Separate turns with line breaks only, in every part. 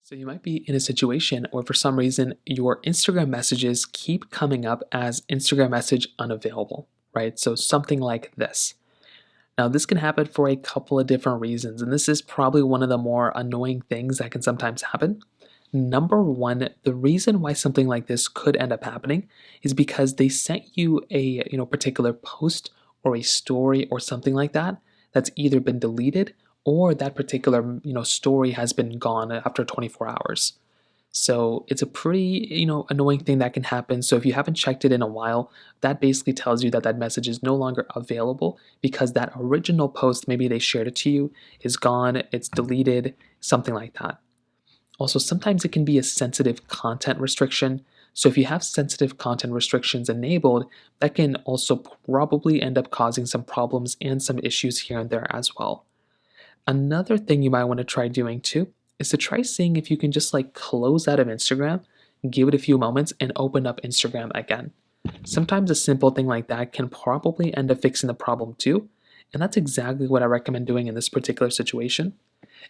So you might be in a situation where for some reason your Instagram messages keep coming up as Instagram message unavailable, right? So something like this. Now this can happen for a couple of different reasons, and this is probably one of the more annoying things that can sometimes happen. Number one, the reason why something like this could end up happening is because they sent you a particular post or a story or something like that that's either been deleted or that particular story has been gone after 24 hours. So it's a pretty annoying thing that can happen. So if you haven't checked it in a while, that basically tells you that that message is no longer available because that original post, maybe they shared it to you, is gone, it's deleted, something like that. Also, sometimes it can be a sensitive content restriction. So if you have sensitive content restrictions enabled, that can also probably end up causing some problems and some issues here and there as well. Another thing you might want to try doing too is to try seeing if you can just like close out of Instagram, give it a few moments, and open up Instagram again. Sometimes a simple thing like that can probably end up fixing the problem too, and that's exactly what I recommend doing in this particular situation.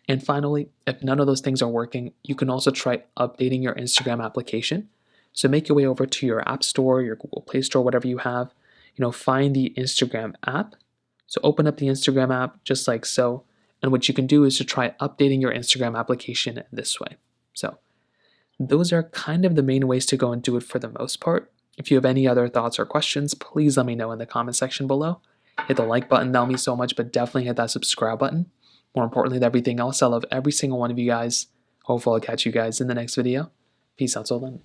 And finally, if none of those things are working, you can also try updating your Instagram application. So make your way over to your App Store, your Google Play Store, whatever you have. Find the Instagram app. So open up the Instagram app just like so. And what you can do is to try updating your Instagram application this way. So those are kind of the main ways to go and do it for the most part. If you have any other thoughts or questions, please let me know in the comment section below. Hit the like button, that'll mean so much, but definitely hit that subscribe button. More importantly than everything else, I love every single one of you guys. Hopefully I'll catch you guys in the next video. Peace out till then.